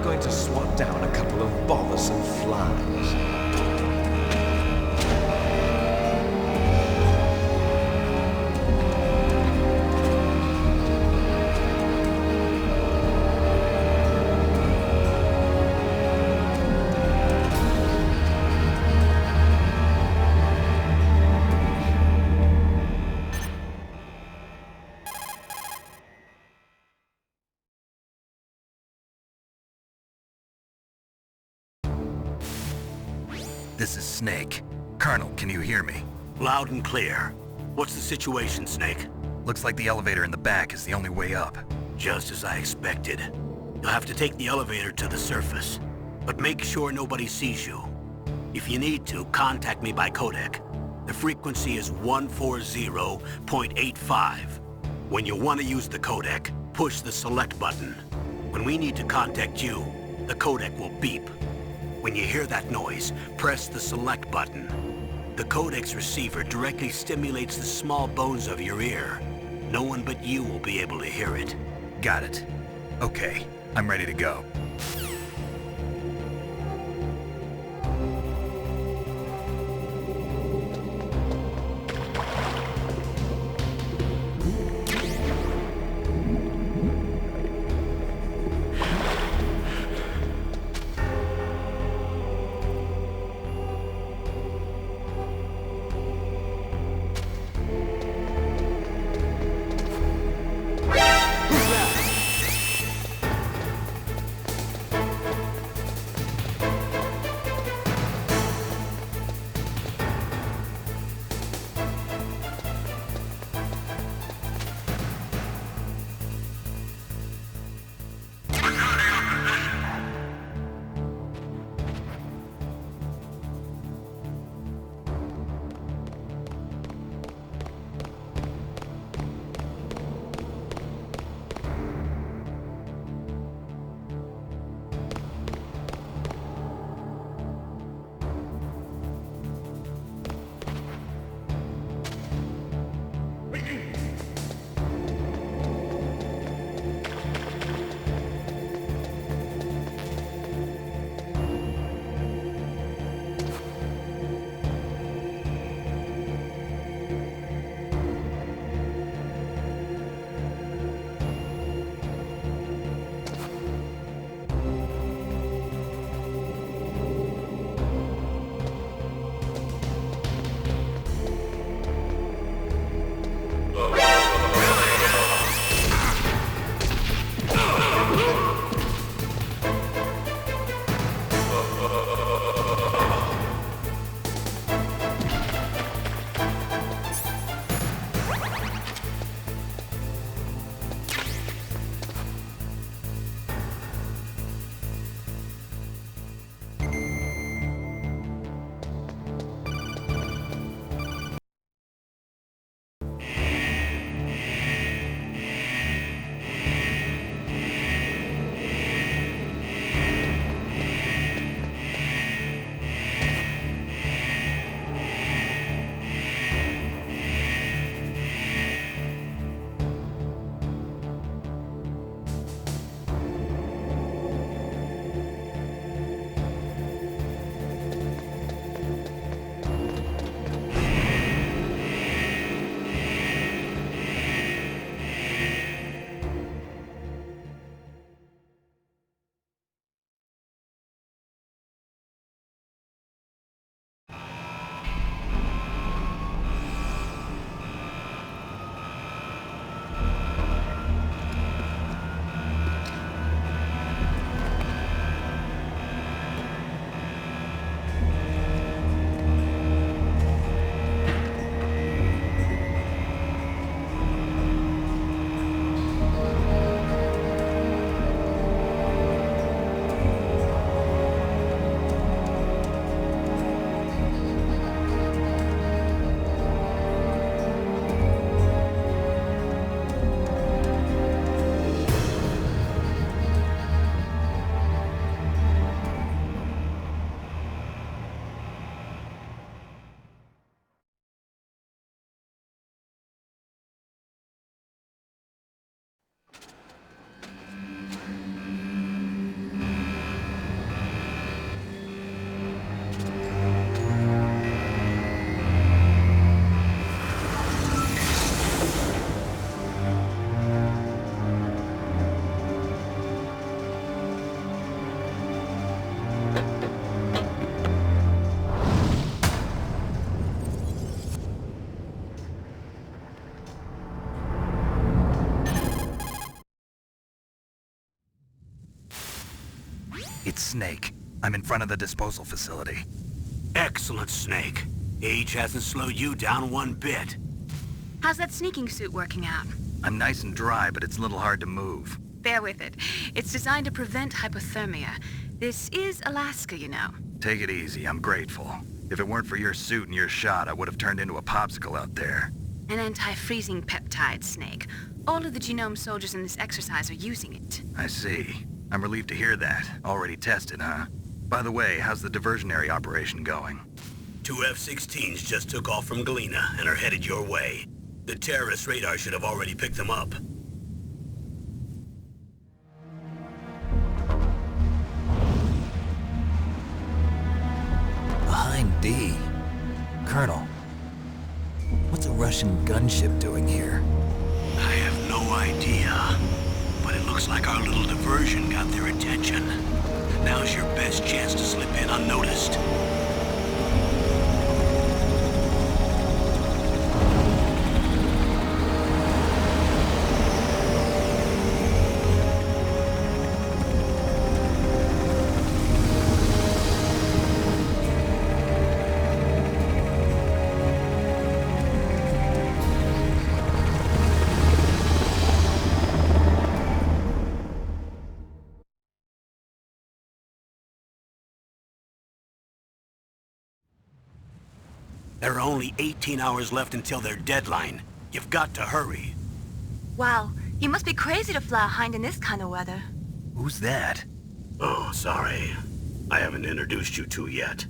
I'm going to swat down a couple of bothersome flies. This is Snake. Colonel, can you hear me? Loud and clear. What's the situation, Snake? Looks like the elevator in the back is the only way up. Just as I expected. You'll have to take the elevator to the surface. But make sure nobody sees you. If you need to, contact me by codec. The frequency is 140.85. When you want to use the codec, push the select button. When we need to contact you, the codec will beep. When you hear that noise, press the select button. The codec's receiver directly stimulates the small bones of your ear. No one but you will be able to hear it. Got it. Okay, I'm ready to go. Snake. I'm in front of the disposal facility. Excellent, Snake. Age hasn't slowed you down one bit. How's that sneaking suit working out? I'm nice and dry, but it's a little hard to move. Bear with it. It's designed to prevent hypothermia. This is Alaska, you know. Take it easy, I'm grateful. If it weren't for your suit and your shot, I would have turned into a popsicle out there. An anti-freezing peptide, Snake. All of the genome soldiers in this exercise are using it. I see. I'm relieved to hear that. Already tested, huh? By the way, how's the diversionary operation going? 2 F-16s just took off from Galena and are headed your way. The terrorist radar should have already picked them up. Behind D. Colonel, what's a Russian gunship doing here? I have no idea, but it looks like our little diversion got their attention. Now's your best chance to slip in unnoticed. There are only 18 hours left until their deadline. You've got to hurry. Wow, you must be crazy to fly a hind in this kind of weather. Who's that? Oh, sorry. I haven't introduced you to yet.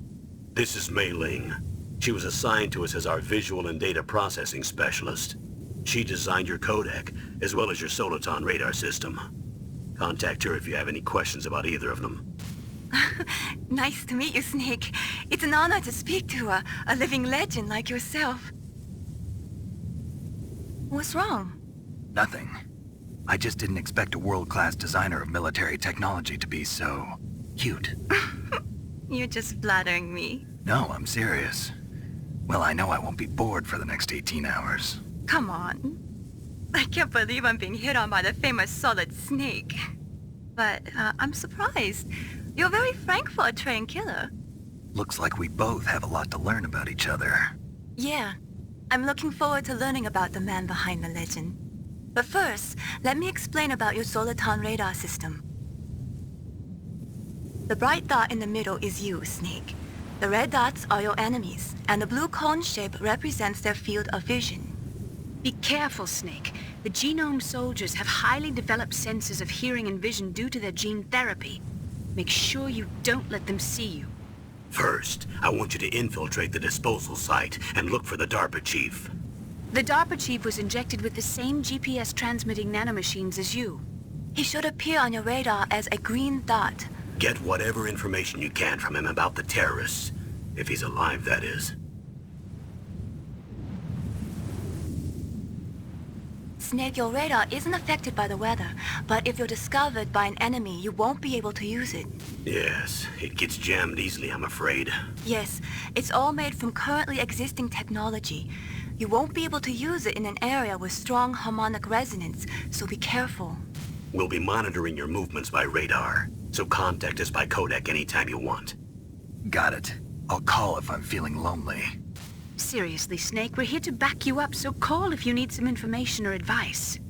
This is Mei Ling. She was assigned to us as our visual and data processing specialist. She designed your codec, as well as your Soliton radar system. Contact her if you have any questions about either of them. Nice to meet you, Snake. It's an honor to speak to a living legend like yourself. What's wrong? Nothing. I just didn't expect a world-class designer of military technology to be so cute. You're just flattering me. No, I'm serious. Well, I know I won't be bored for the next 18 hours. Come on. I can't believe I'm being hit on by the famous Solid Snake. But I'm surprised. You're very frank for a trained killer. Looks like we both have a lot to learn about each other. Yeah. I'm looking forward to learning about the man behind the legend. But first, let me explain about your Soliton radar system. The bright dot in the middle is you, Snake. The red dots are your enemies, and the blue cone shape represents their field of vision. Be careful, Snake. The genome soldiers have highly developed senses of hearing and vision due to their gene therapy. Make sure you don't let them see you. First, I want you to infiltrate the disposal site and look for the DARPA chief. The DARPA chief was injected with the same GPS-transmitting nanomachines as you. He should appear on your radar as a green dot. Get whatever information you can from him about the terrorists. If he's alive, that is. Snake, your radar isn't affected by the weather, but if you're discovered by an enemy, you won't be able to use it. Yes, it gets jammed easily, I'm afraid. Yes, it's all made from currently existing technology. You won't be able to use it in an area with strong harmonic resonance, so be careful. We'll be monitoring your movements by radar, so contact us by codec anytime you want. Got it. I'll call if I'm feeling lonely. Seriously, Snake, we're here to back you up, so call if you need some information or advice.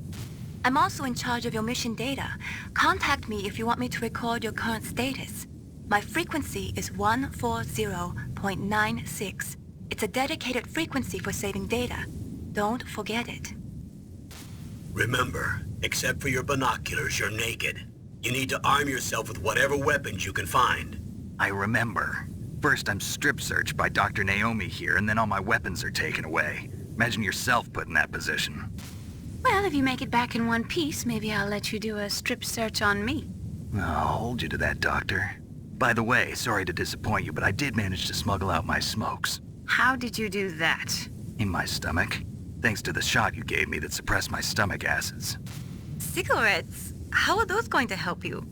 I'm also in charge of your mission data. Contact me if you want me to record your current status. My frequency is 140.96. It's a dedicated frequency for saving data. Don't forget it. Remember, except for your binoculars, you're naked. You need to arm yourself with whatever weapons you can find. I remember. First, I'm strip searched by Dr. Naomi here, and then all my weapons are taken away. Imagine yourself put in that position. Well, if you make it back in one piece, maybe I'll let you do a strip search on me. I'll hold you to that, Doctor. By the way, sorry to disappoint you, but I did manage to smuggle out my smokes. How did you do that? In my stomach. Thanks to the shot you gave me that suppressed my stomach acids. Cigarettes? How are those going to help you?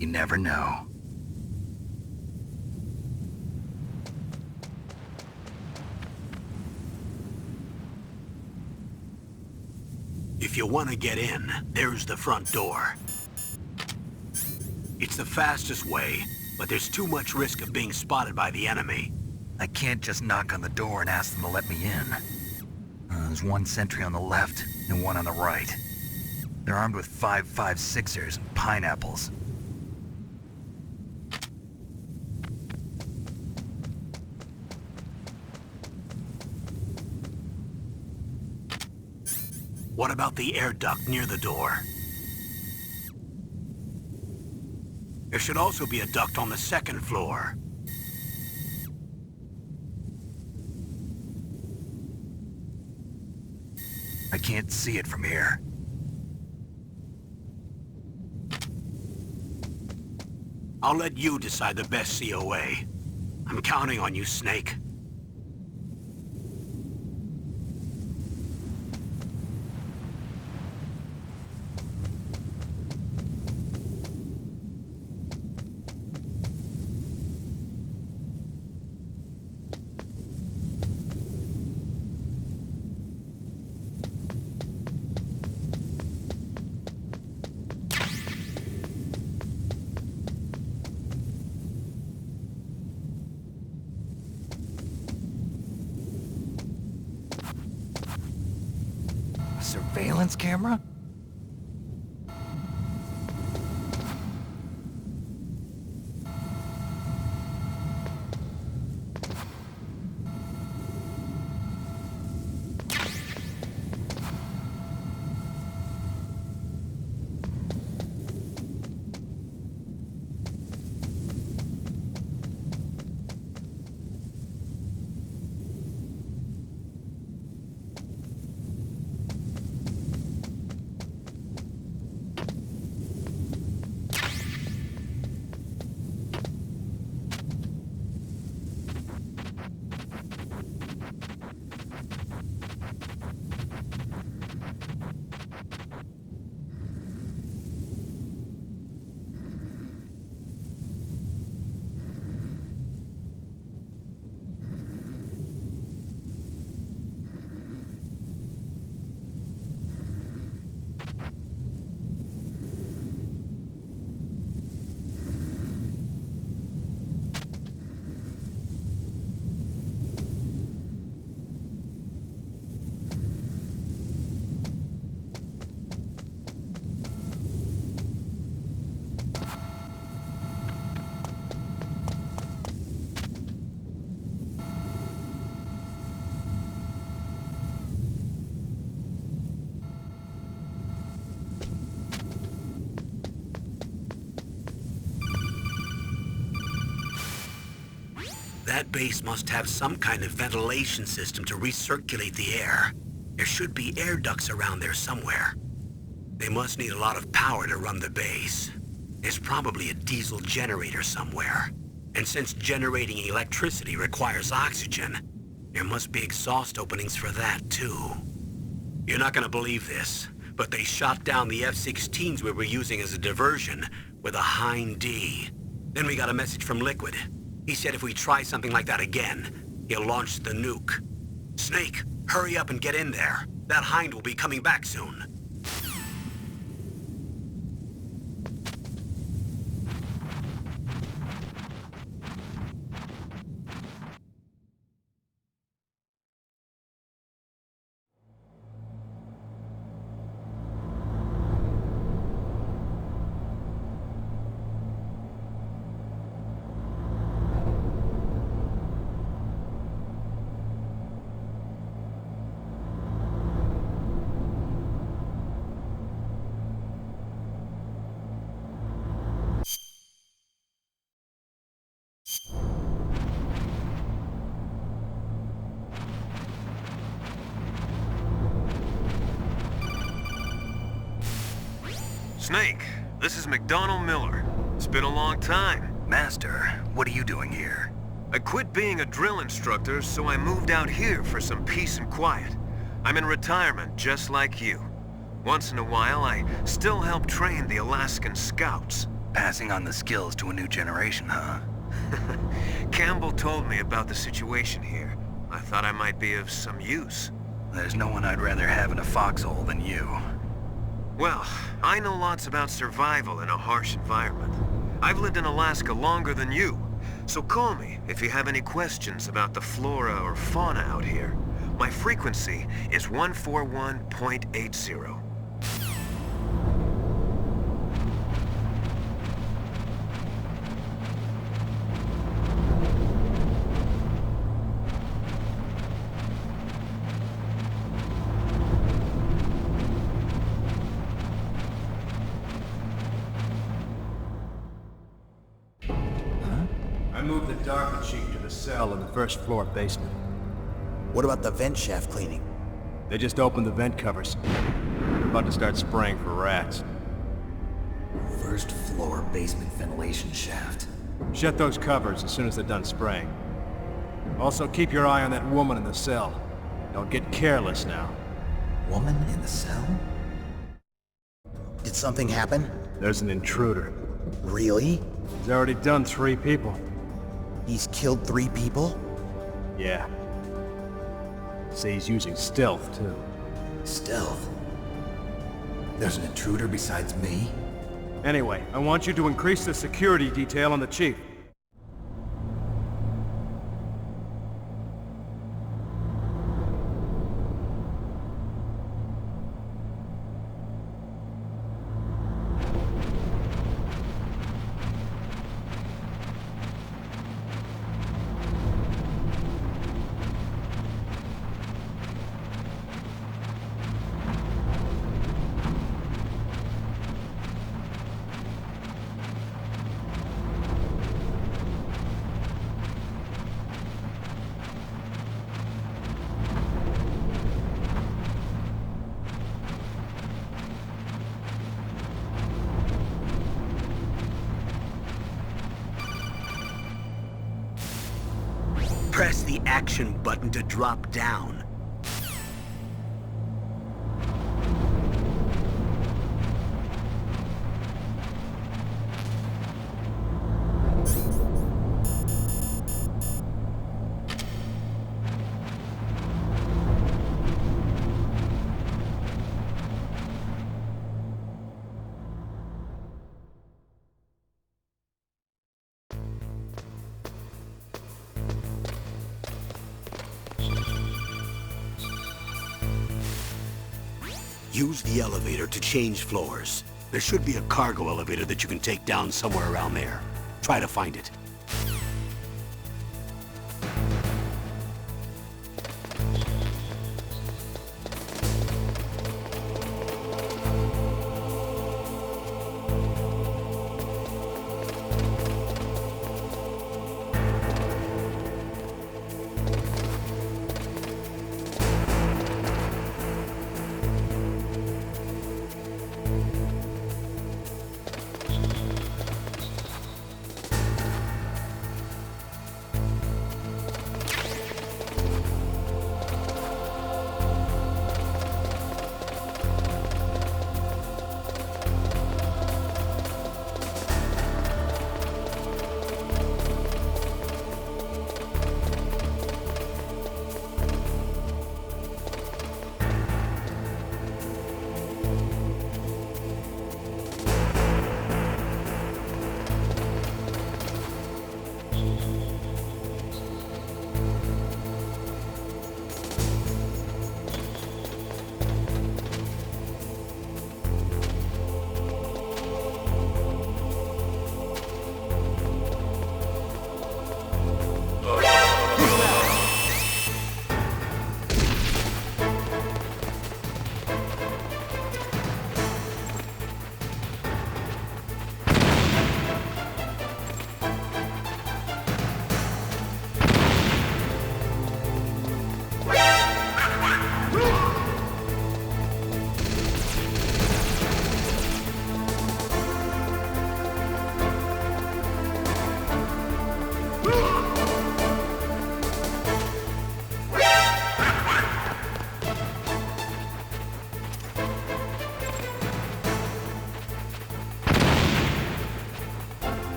You never know. If you want to get in, there's the front door. It's the fastest way, but there's too much risk of being spotted by the enemy. I can't just knock on the door and ask them to let me in. There's one sentry on the left and one on the right. They're armed with 5.56ers and pineapples. What about the air duct near the door? There should also be a duct on the second floor. I can't see it from here. I'll let you decide the best COA. I'm counting on you, Snake. Surveillance camera? That base must have some kind of ventilation system to recirculate the air. There should be air ducts around there somewhere. They must need a lot of power to run the base. There's probably a diesel generator somewhere. And since generating electricity requires oxygen, there must be exhaust openings for that too. You're not gonna believe this, but they shot down the F-16s we were using as a diversion with a Hind D. Then we got a message from Liquid. He said if we try something like that again, he'll launch the nuke. Snake, hurry up and get in there. That Hind will be coming back soon. Snake, this is McDonald Miller. It's been a long time. Master, what are you doing here? I quit being a drill instructor, so I moved out here for some peace and quiet. I'm in retirement, just like you. Once in a while, I still help train the Alaskan Scouts. Passing on the skills to a new generation, huh? Campbell told me about the situation here. I thought I might be of some use. There's no one I'd rather have in a foxhole than you. Well, I know lots about survival in a harsh environment. I've lived in Alaska longer than you. So call me if you have any questions about the flora or fauna out here. My frequency is 141.80. I moved the Darker Chief to the cell in the first floor basement. What about the vent shaft cleaning? They just opened the vent covers. They're about to start spraying for rats. First floor basement ventilation shaft. Shut those covers as soon as they're done spraying. Also, keep your eye on that woman in the cell. Don't get careless now. Woman in the cell? Did something happen? There's an intruder. Really? He's already done 3 people. He's killed 3 people? Yeah. Say he's using stealth, too. Stealth? There's an intruder besides me? Anyway, I want you to increase the security detail on the Chief. Press the action button to drop down. Use the elevator to change floors. There should be a cargo elevator that you can take down somewhere around there. Try to find it.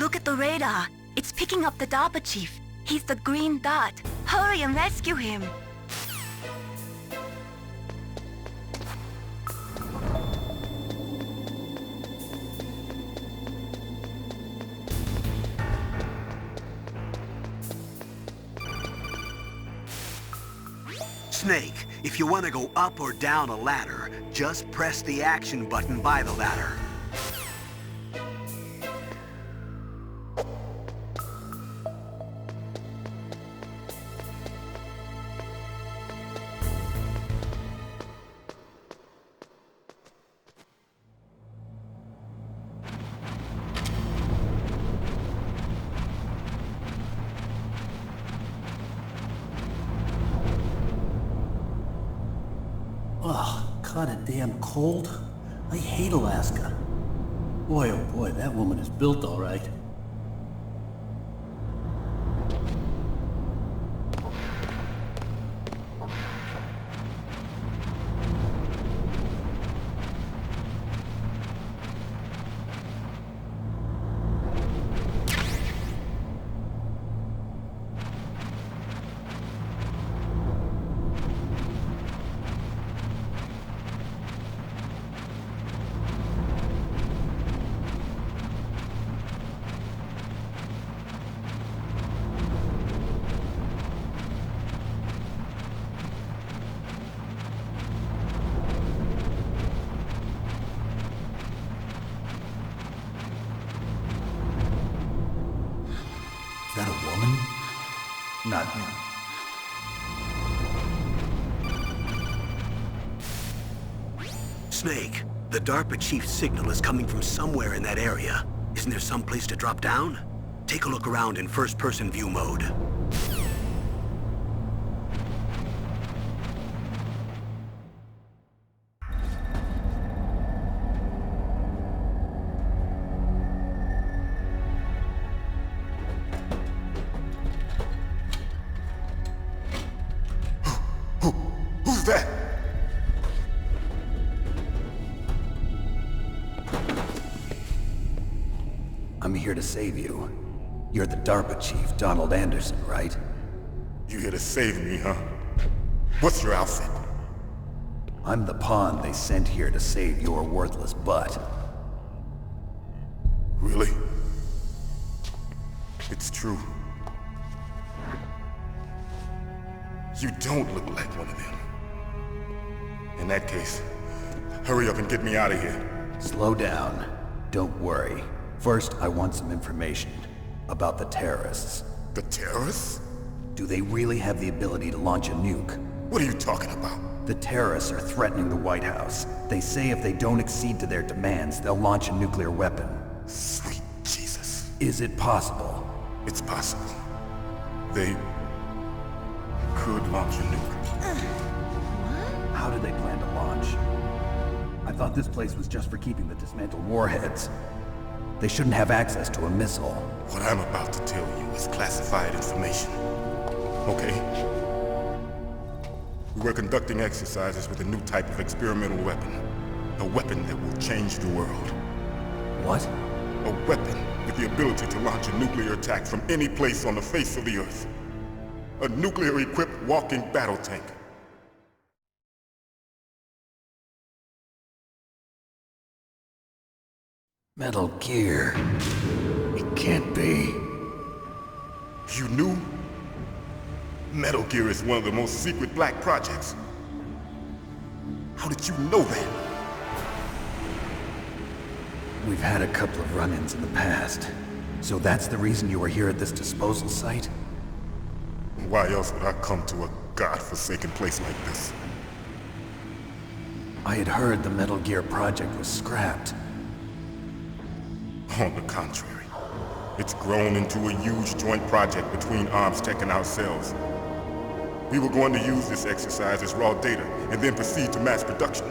Look at the radar. It's picking up the DARPA chief. He's the green dot. Hurry and rescue him. Snake, if you want to go up or down a ladder, just press the action button by the ladder. Ugh, kinda damn cold. I hate Alaska. Boy, oh boy, that woman is built all right. Is that a woman? Not... Snake, the DARPA chief's signal is coming from somewhere in that area. Isn't there some place to drop down? Take a look around in first-person view mode. Who's that? I'm here to save you. You're the DARPA chief, Donald Anderson, right? You here to save me, huh? What's your outfit? I'm the pawn they sent here to save your worthless butt. Really? It's true. You don't look like one of them. In that case, hurry up and get me out of here. Slow down. Don't worry. First, I want some information about the terrorists. The terrorists? Do they really have the ability to launch a nuke? What are you talking about? The terrorists are threatening the White House. They say if they don't accede to their demands, they'll launch a nuclear weapon. Sweet Jesus. Is it possible? It's possible. They could launch a nuke. How do they plan to launch? I thought this place was just for keeping the dismantled warheads. They shouldn't have access to a missile. What I'm about to tell you is classified information. Okay? We were conducting exercises with a new type of experimental weapon. A weapon that will change the world. What? A weapon with the ability to launch a nuclear attack from any place on the face of the Earth. A nuclear-equipped walking battle tank. Metal Gear. It can't be. You knew? Metal Gear is one of the most secret black projects. How did you know that? We've had a couple of run-ins in the past. So that's the reason you were here at this disposal site? Why else would I come to a godforsaken place like this? I had heard the Metal Gear project was scrapped. On the contrary, it's grown into a huge joint project between ArmsTech and ourselves. We were going to use this exercise as raw data and then proceed to mass production.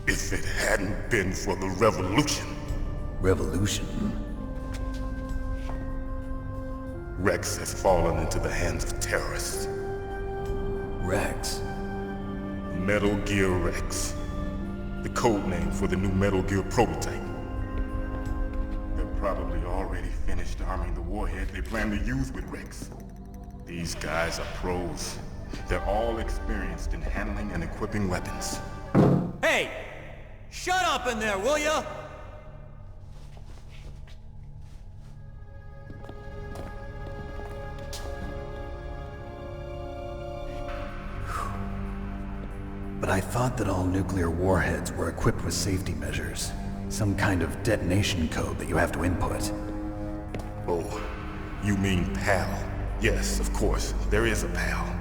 If it hadn't been for the revolution... Revolution? Rex has fallen into the hands of terrorists. Rex? Metal Gear Rex. The code name for the new Metal Gear prototype. They're probably already finished arming the warhead they plan to use with Rex. These guys are pros. They're all experienced in handling and equipping weapons. Hey! Shut up in there, will ya? But I thought that all nuclear warheads were equipped with safety measures. Some kind of detonation code that you have to input. Oh, you mean PAL? Yes, of course, there is a PAL.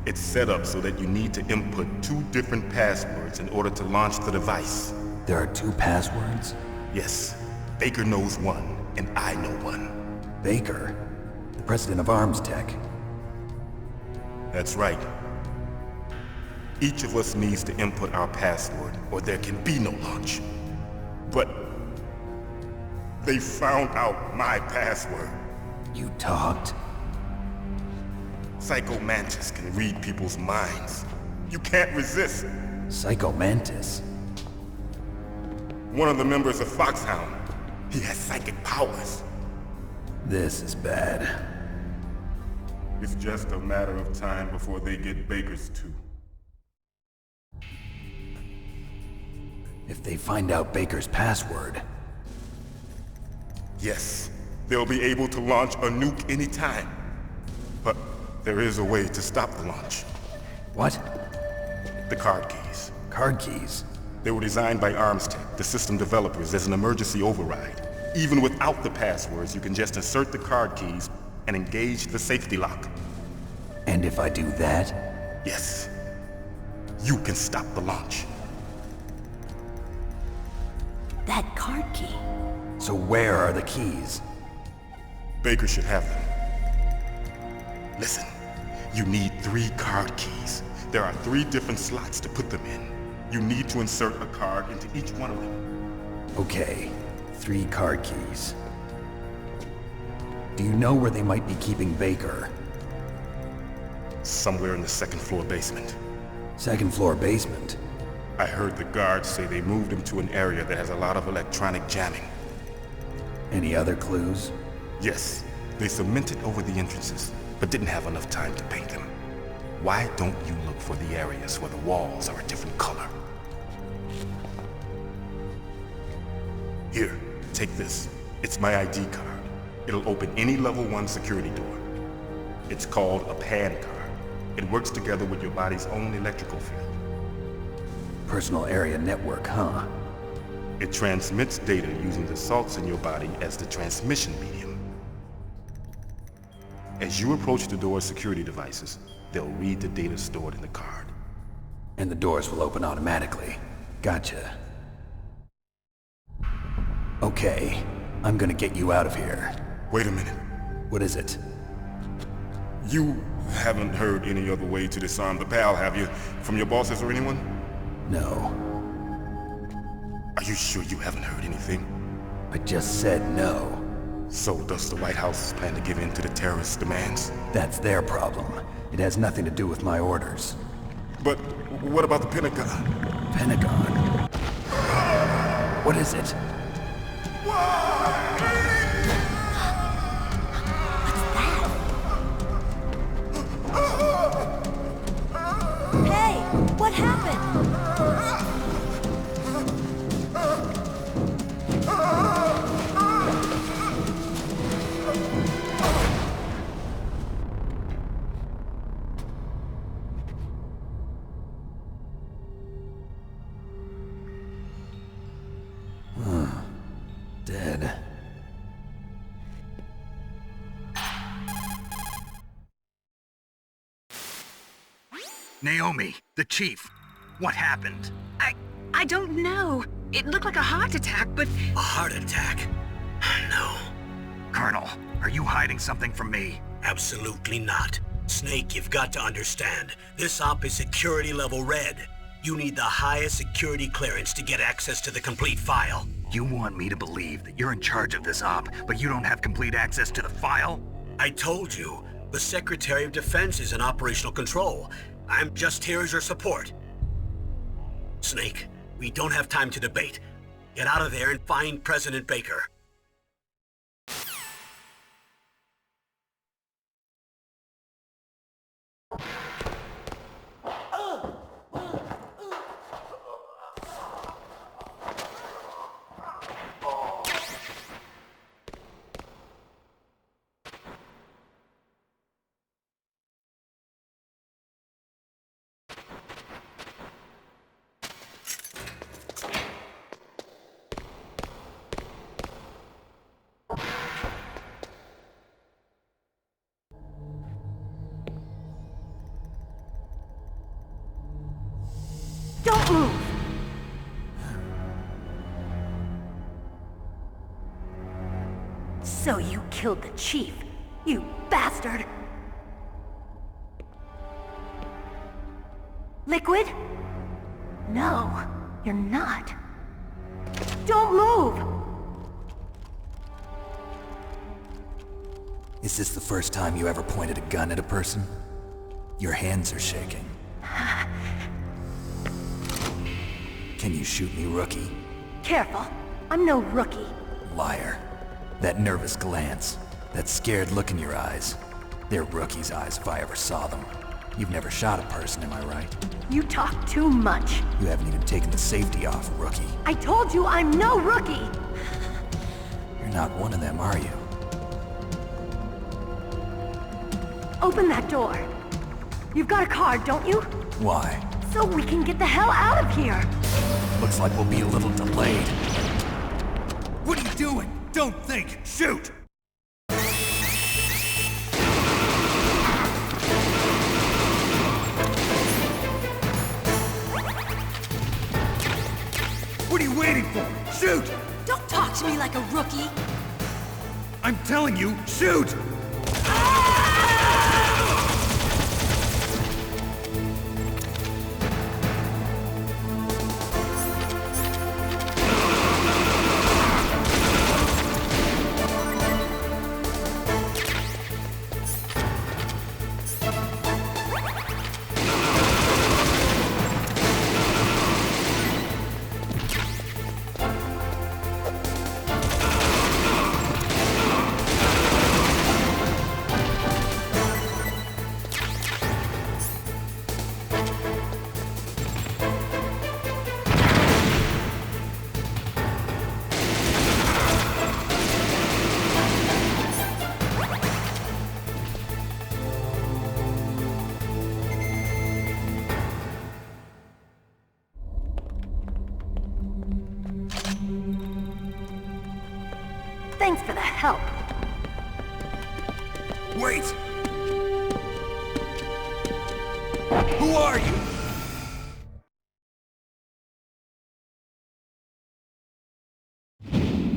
It's set up so that you need to input 2 different passwords in order to launch the device. There are 2 passwords? Yes, Baker knows one, and I know one. Baker? The president of Arms Tech? That's right. Each of us needs to input our password, or there can be no launch. But they found out my password. You talked? Psycho Mantis can read people's minds. You can't resist. Psycho Mantis? One of the members of Foxhound. He has psychic powers. This is bad. It's just a matter of time before they get Baker's too. If they find out Baker's password... Yes, they'll be able to launch a nuke anytime. But there is a way to stop the launch. What? The card keys. Card keys? They were designed by Arms Tech, the system developers, as an emergency override. Even without the passwords, you can just insert the card keys and engage the safety lock. And if I do that? Yes. You can stop the launch. That card key. So where are the keys? Baker should have them. Listen, you need 3 card keys. There are 3 different slots to put them in. You need to insert a card into each one of them. Okay, 3 card keys. Do you know where they might be keeping Baker? Somewhere in the 2nd floor basement. 2nd floor basement? I heard the guards say they moved him to an area that has a lot of electronic jamming. Any other clues? Yes, they cemented over the entrances, but didn't have enough time to paint them. Why don't you look for the areas where the walls are a different color? Here, take this. It's my ID card. It'll open any level 1 security door. It's called a PAN card. It works together with your body's own electrical field. Personal area network, huh? It transmits data using the salts in your body as the transmission medium. As you approach the door's security devices, they'll read the data stored in the card. And the doors will open automatically. Gotcha. Okay, I'm gonna get you out of here. Wait a minute. What is it? You haven't heard any other way to disarm the PAL, have you? From your bosses or anyone? No. Are you sure you haven't heard anything? I just said no. So does the White House plan to give in to the terrorists' demands? That's their problem. It has nothing to do with my orders. But what about the Pentagon? Pentagon? What is it? Hey, what happened? Dead. Naomi, the chief. What happened? I don't know. It looked like a heart attack, but... A heart attack? No. Colonel, are you hiding something from me? Absolutely not. Snake, you've got to understand. This op is security level red. You need the highest security clearance to get access to the complete file. You want me to believe that you're in charge of this op, but you don't have complete access to the file? I told you, the Secretary of Defense is in operational control. I'm just here as your support. Snake, we don't have time to debate. Get out of there and find President Baker. Don't move! So you killed the chief, you bastard! Liquid? No, you're not. Don't move! Is this the first time you ever pointed a gun at a person? Your hands are shaking. Can you shoot me, rookie? Careful, I'm no rookie. Liar. That nervous glance, that scared look in your eyes. They're rookie's eyes if I ever saw them. You've never shot a person, am I right? You talk too much. You haven't even taken the safety off, rookie. I told you I'm no rookie! You're not one of them, are you? Open that door. You've got a card, don't you? Why? So we can get the hell out of here! Looks like we'll be a little delayed. What are you doing? Don't think! Shoot! What are you waiting for? Shoot! Don't talk to me like a rookie. I'm telling you, shoot! Thanks for the help. Wait! Who are you?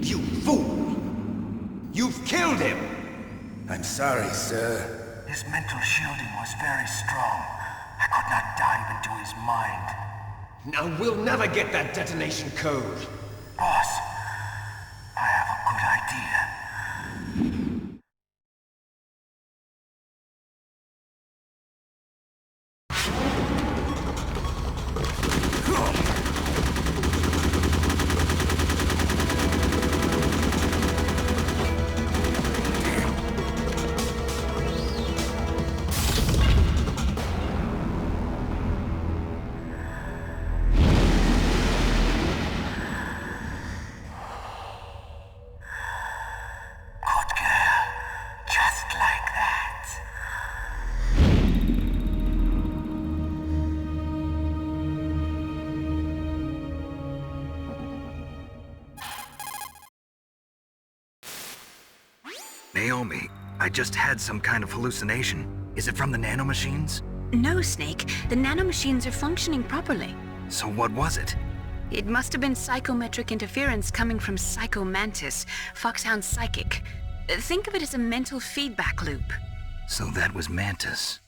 You fool! You've killed him! I'm sorry, sir. His mental shielding was very strong. I could not dive into his mind. Now we'll never get that detonation code. Boss, I have a good idea. Naomi, I just had some kind of hallucination. Is it from the nanomachines? No, Snake. The nanomachines are functioning properly. So what was it? It must have been psychometric interference coming from Psycho Mantis, Foxhound's psychic. Think of it as a mental feedback loop. So that was Mantis.